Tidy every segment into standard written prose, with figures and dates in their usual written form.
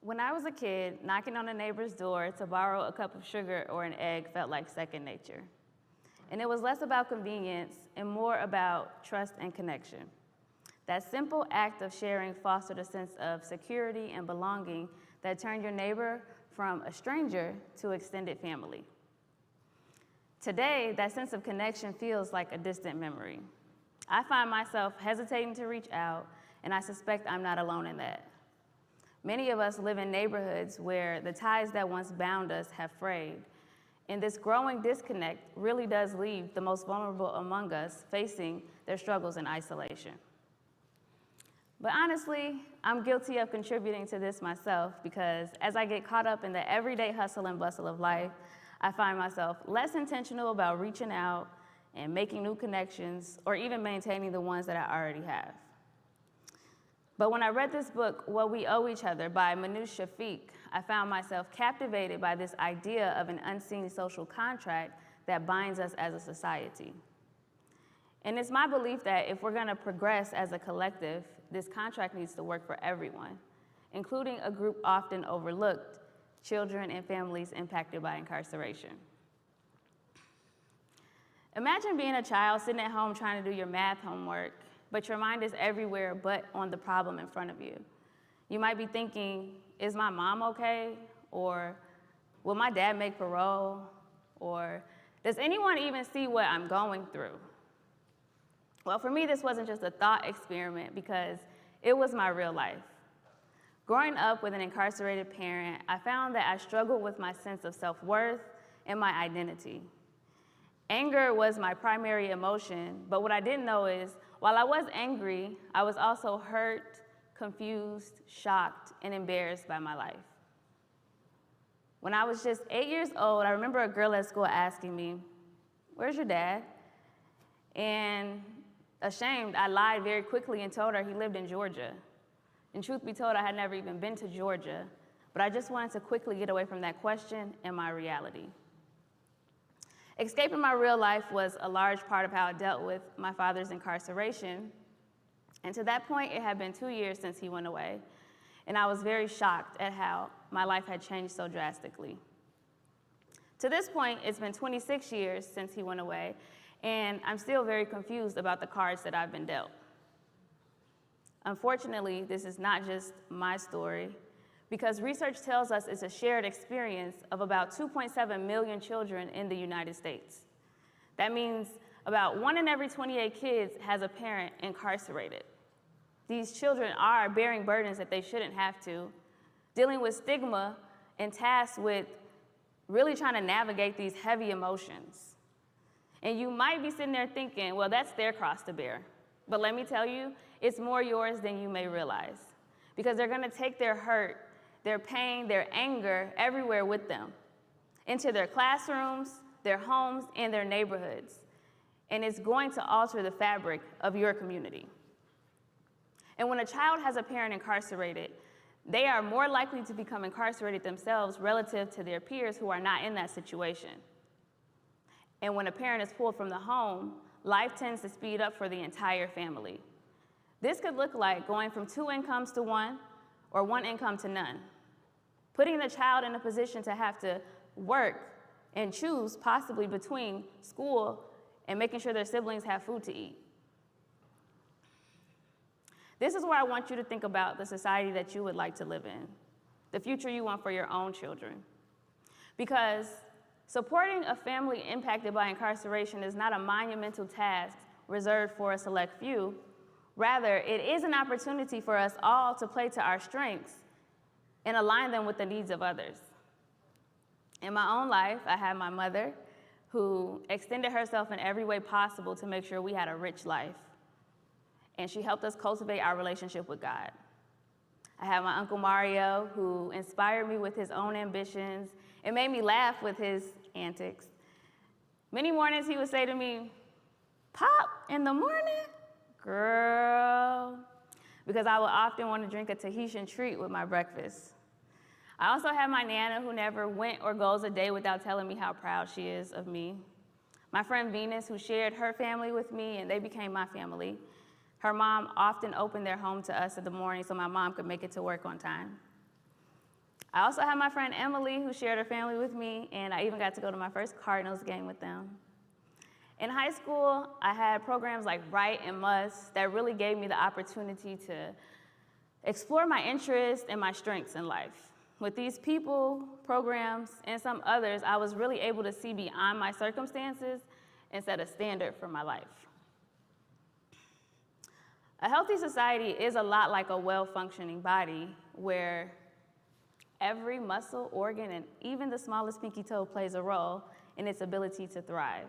When I was a kid, knocking on a neighbor's door to borrow a cup of sugar or an egg felt like second nature. And it was less about convenience and more about trust and connection. That simple act of sharing fostered a sense of security and belonging that turned your neighbor from a stranger to extended family. Today, that sense of connection feels like a distant memory. I find myself hesitating to reach out, and I suspect I'm not alone in that. Many of us live in neighborhoods where the ties that once bound us have frayed, and this growing disconnect really does leave the most vulnerable among us facing their struggles in isolation. But honestly, I'm guilty of contributing to this myself because as I get caught up in the everyday hustle and bustle of life, I find myself less intentional about reaching out and making new connections or even maintaining the ones that I already have. But when I read this book, What We Owe Each Other by Manoush Shafiq, I found myself captivated by this idea of an unseen social contract that binds us as a society. And it's my belief that if we're gonna progress as a collective, this contract needs to work for everyone, including a group often overlooked, children and families impacted by incarceration. Imagine being a child sitting at home trying to do your math homework, but your mind is everywhere but on the problem in front of you. You might be thinking, is my mom okay? Or will my dad make parole? Or does anyone even see what I'm going through? Well, for me, this wasn't just a thought experiment because it was my real life. Growing up with an incarcerated parent, I found that I struggled with my sense of self-worth and my identity. Anger was my primary emotion, but what I didn't know is, while I was angry, I was also hurt, confused, shocked, and embarrassed by my life. When I was just 8 years old, I remember a girl at school asking me, "Where's your dad?" And ashamed, I lied very quickly and told her he lived in Georgia. And truth be told, I had never even been to Georgia, but I just wanted to quickly get away from that question and my reality. Escaping my real life was a large part of how I dealt with my father's incarceration. And to that point, it had been 2 years since he went away. And I was very shocked at how my life had changed so drastically. To this point, it's been 26 years since he went away, and I'm still very confused about the cards that I've been dealt. Unfortunately, this is not just my story, because research tells us it's a shared experience of about 2.7 million children in the United States. That means about 1 in every 28 kids has a parent incarcerated. These children are bearing burdens that they shouldn't have to, dealing with stigma and tasked with really trying to navigate these heavy emotions. And you might be sitting there thinking, well, that's their cross to bear. But let me tell you, it's more yours than you may realize, because they're gonna take their hurt, their pain, their anger everywhere with them, into their classrooms, their homes, and their neighborhoods. And it's going to alter the fabric of your community. And when a child has a parent incarcerated, they are more likely to become incarcerated themselves relative to their peers who are not in that situation. And when a parent is pulled from the home, life tends to speed up for the entire family. This could look like going from 2 incomes to 1 or 1 income to none, putting the child in a position to have to work and choose possibly between school and making sure their siblings have food to eat. This is where I want you to think about the society that you would like to live in, the future you want for your own children. Because supporting a family impacted by incarceration is not a monumental task reserved for a select few. Rather, it is an opportunity for us all to play to our strengths and align them with the needs of others. In my own life, I had my mother who extended herself in every way possible to make sure we had a rich life. And she helped us cultivate our relationship with God. I had my Uncle Mario, who inspired me with his own ambitions and made me laugh with his antics. Many mornings he would say to me, "Pop, in the morning? Girl," because I would often want to drink a Tahitian treat with my breakfast. I also had my Nana, who never went or goes a day without telling me how proud she is of me. My friend Venus, who shared her family with me, and they became my family. Her mom often opened their home to us in the morning so my mom could make it to work on time. I also have my friend Emily, who shared her family with me, and I even got to go to my first Cardinals game with them. In high school, I had programs like Right and Must that really gave me the opportunity to explore my interests and my strengths in life. With these people, programs, and some others, I was really able to see beyond my circumstances and set a standard for my life. A healthy society is a lot like a well-functioning body where every muscle, organ, and even the smallest pinky toe plays a role in its ability to thrive.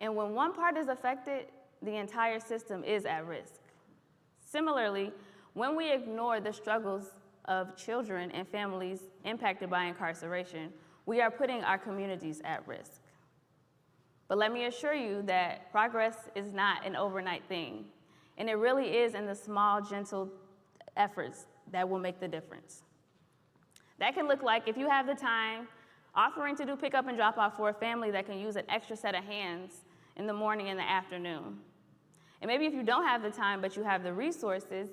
And when one part is affected, the entire system is at risk. Similarly, when we ignore the struggles of children and families impacted by incarceration, we are putting our communities at risk. But let me assure you that progress is not an overnight thing, and it really is in the small, gentle efforts that will make the difference. That can look like, if you have the time, offering to do pickup and drop off for a family that can use an extra set of hands in the morning and the afternoon. And maybe if you don't have the time, but you have the resources,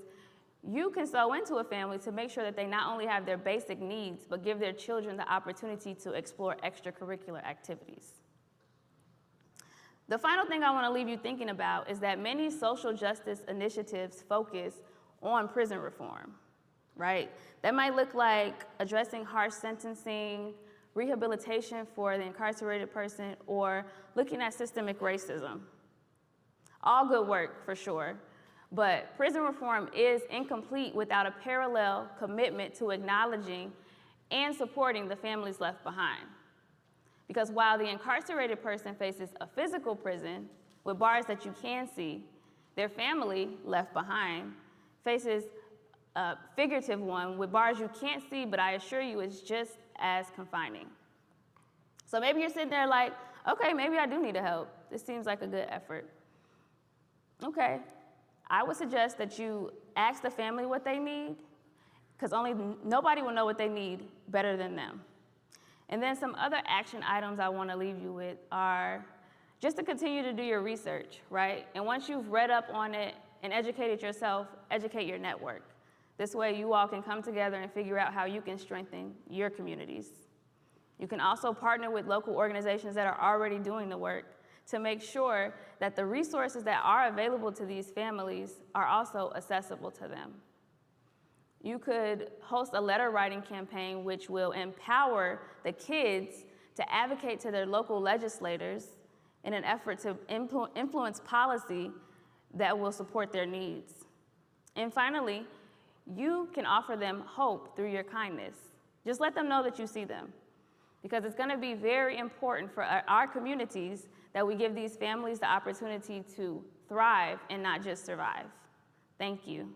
you can sow into a family to make sure that they not only have their basic needs, but give their children the opportunity to explore extracurricular activities. The final thing I want to leave you thinking about is that many social justice initiatives focus on prison reform, right? That might look like addressing harsh sentencing, rehabilitation for the incarcerated person, or looking at systemic racism. All good work, for sure, but prison reform is incomplete without a parallel commitment to acknowledging and supporting the families left behind. Because while the incarcerated person faces a physical prison with bars that you can see, their family left behind faces a figurative one with bars you can't see, but I assure you it's just as confining. So maybe you're sitting there like, okay, maybe I do need help. This seems like a good effort. Okay, I would suggest that you ask the family what they need, because nobody will know what they need better than them. And then some other action items I want to leave you with are just to continue to do your research, right? And once you've read up on it and educated yourself, educate your network. This way you all can come together and figure out how you can strengthen your communities. You can also partner with local organizations that are already doing the work to make sure that the resources that are available to these families are also accessible to them. You could host a letter writing campaign which will empower the kids to advocate to their local legislators in an effort to influence policy that will support their needs. And finally, you can offer them hope through your kindness. Just let them know that you see them, because it's going to be very important for our communities that we give these families the opportunity to thrive and not just survive. Thank you.